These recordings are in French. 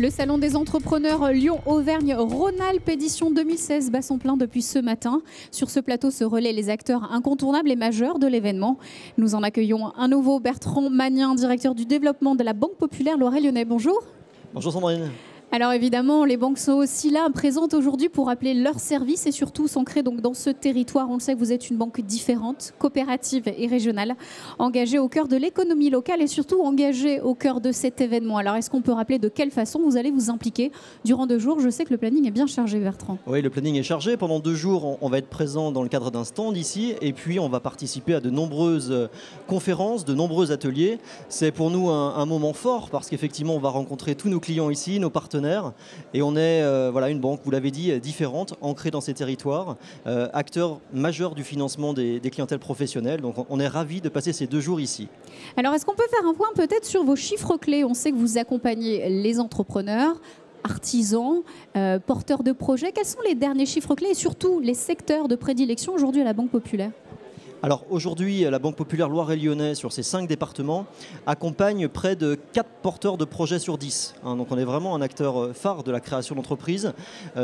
Le Salon des entrepreneurs Lyon-Auvergne-Rhône-Alpes édition 2016 bat son plein depuis ce matin. Sur ce plateau se relaient les acteurs incontournables et majeurs de l'événement. Nous en accueillons un nouveau, Bertrand Magnin, directeur du développement de la Banque Populaire Loiret-Lyonnais. Bonjour. Bonjour Sandrine. Alors évidemment, les banques sont aussi là, présentes aujourd'hui pour appeler leurs services et surtout s'ancrer donc dans ce territoire. On le sait que vous êtes une banque différente, coopérative et régionale, engagée au cœur de l'économie locale et surtout engagée au cœur de cet événement. Alors est-ce qu'on peut rappeler de quelle façon vous allez vous impliquer durant 2 jours? Je sais que le planning est bien chargé, Bertrand. Oui, le planning est chargé. Pendant 2 jours, on va être présent dans le cadre d'un stand ici et puis on va participer à de nombreuses conférences, de nombreux ateliers. C'est pour nous un moment fort parce qu'effectivement, on va rencontrer tous nos clients ici, nos partenaires. Et on est une banque, vous l'avez dit, différente, ancrée dans ces territoires, acteur majeur du financement des clientèles professionnelles. Donc on est ravis de passer ces 2 jours ici. Alors est-ce qu'on peut faire un point peut-être sur vos chiffres clés? On sait que vous accompagnez les entrepreneurs, artisans, porteurs de projets. Quels sont les derniers chiffres clés et surtout les secteurs de prédilection aujourd'hui à la Banque Populaire? Alors aujourd'hui, la Banque Populaire Loiret-Lyonnais, sur ces 5 départements, accompagne près de 4 porteurs de projets sur 10. Donc on est vraiment un acteur phare de la création d'entreprises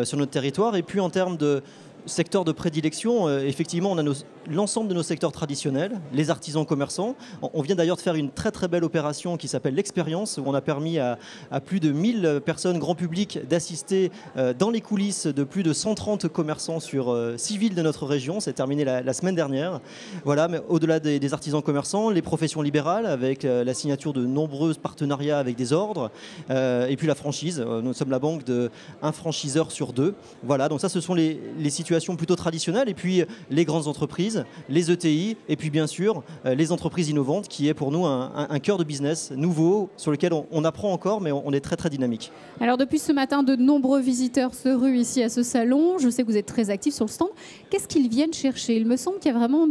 sur notre territoire. Et puis en termes de secteur de prédilection, effectivement, on a l'ensemble de nos secteurs traditionnels, les artisans commerçants. On vient d'ailleurs de faire une très très belle opération qui s'appelle l'Expérience, où on a permis à plus de 1000 personnes, grand public, d'assister dans les coulisses de plus de 130 commerçants sur 6 villes de notre région. C'est terminé la semaine dernière. Voilà, mais au-delà des artisans commerçants, les professions libérales, avec la signature de nombreux partenariats avec des ordres, et puis la franchise. Nous sommes la banque d'un franchiseur sur 2. Voilà, donc ça, ce sont les situations plutôt traditionnelles, et puis les grandes entreprises, les ETI, et puis bien sûr les entreprises innovantes, qui est pour nous un cœur de business nouveau sur lequel on apprend encore, mais on est très très dynamique. Alors depuis ce matin, de nombreux visiteurs se ruent ici à ce salon. Je sais que vous êtes très actifs sur le stand. Qu'est-ce qu'ils viennent chercher? Il me semble qu'il y a vraiment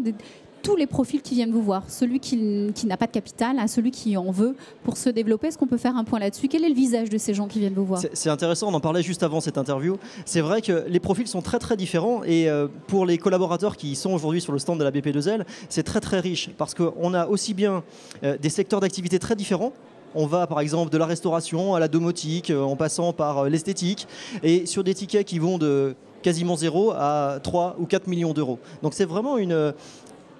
tous les profils qui viennent vous voir, celui qui n'a pas de capital à celui qui en veut pour se développer. Est-ce qu'on peut faire un point là-dessus? Quel est le visage de ces gens qui viennent vous voir? C'est intéressant, on en parlait juste avant cette interview. C'est vrai que les profils sont très très différents et pour les collaborateurs qui sont aujourd'hui sur le stand de la BP2L, c'est très très riche parce qu'on a aussi bien des secteurs d'activité très différents. On va par exemple de la restauration à la domotique, en passant par l'esthétique, et sur des tickets qui vont de quasiment 0 à 3 ou 4 millions d'euros. Donc c'est vraiment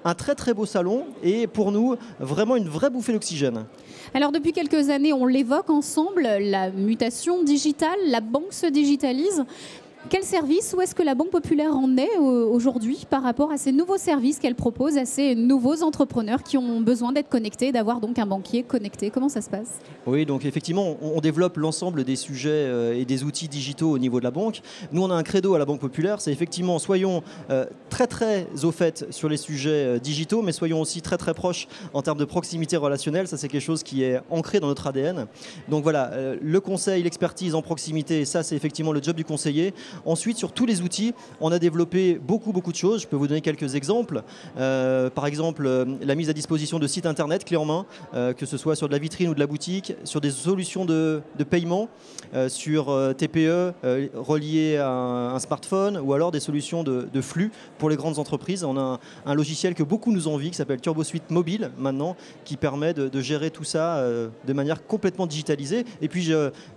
un très très beau salon et pour nous vraiment une vraie bouffée d'oxygène. Alors depuis quelques années, on l'évoque ensemble, la mutation digitale, la banque se digitalise. Quel service, où est-ce que la Banque Populaire en est aujourd'hui par rapport à ces nouveaux services qu'elle propose à ces nouveaux entrepreneurs qui ont besoin d'être connectés, d'avoir donc un banquier connecté? Comment ça se passe? Oui, donc effectivement, on développe l'ensemble des sujets et des outils digitaux au niveau de la banque. Nous, on a un credo à la Banque Populaire, c'est effectivement soyons très très au fait sur les sujets digitaux, mais soyons aussi très très proches en termes de proximité relationnelle. Ça, c'est quelque chose qui est ancré dans notre ADN. Donc voilà, le conseil, l'expertise en proximité, ça c'est effectivement le job du conseiller. Ensuite, sur tous les outils, on a développé beaucoup de choses. Je peux vous donner quelques exemples. Par exemple, la mise à disposition de sites internet clés en main, que ce soit sur de la vitrine ou de la boutique, sur des solutions de paiement, sur TPE reliées à un smartphone, ou alors des solutions de flux pour les grandes entreprises. On a un logiciel que beaucoup nous envient qui s'appelle TurboSuite Mobile maintenant, qui permet de gérer tout ça de manière complètement digitalisée. Et puis,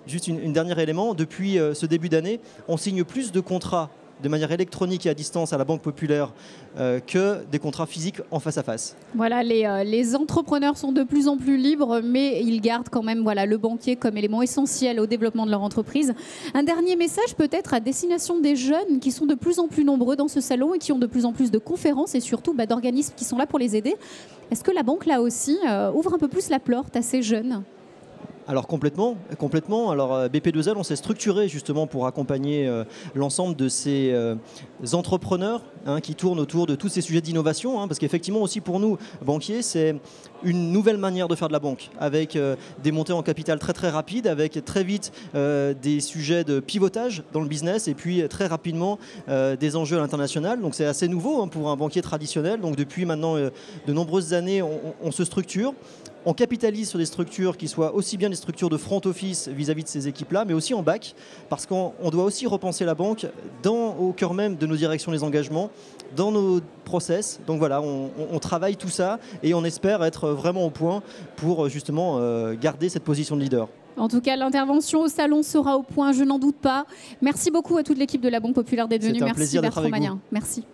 juste un dernier élément, depuis ce début d'année, on signe plus de contrats de manière électronique et à distance à la Banque Populaire que des contrats physiques en face à face. Voilà, les entrepreneurs sont de plus en plus libres, mais ils gardent quand même le banquier comme élément essentiel au développement de leur entreprise. Un dernier message peut-être à destination des jeunes qui sont de plus en plus nombreux dans ce salon et qui ont de plus en plus de conférences et surtout d'organismes qui sont là pour les aider. Est-ce que la banque, là aussi, ouvre un peu plus la porte à ces jeunes ? Alors complètement. Alors BP2L, on s'est structuré justement pour accompagner l'ensemble de ces entrepreneurs qui tournent autour de tous ces sujets d'innovation, parce qu'effectivement aussi pour nous, banquiers, c'est une nouvelle manière de faire de la banque, avec des montées en capital très très rapides, avec très vite des sujets de pivotage dans le business et puis très rapidement des enjeux à l'international. Donc c'est assez nouveau pour un banquier traditionnel. Donc depuis maintenant de nombreuses années, on se structure. on capitalise sur des structures qui soient aussi bien des structures de front office vis-à-vis de ces équipes-là, mais aussi en back, parce qu'on doit aussi repenser la banque au cœur même de nos directions des engagements, dans nos process. Donc voilà, on travaille tout ça et on espère être vraiment au point pour justement garder cette position de leader. En tout cas, l'intervention au salon sera au point, je n'en doute pas. Merci beaucoup à toute l'équipe de la Banque Populaire d'être venue. Merci Bertrand Magnin. Merci.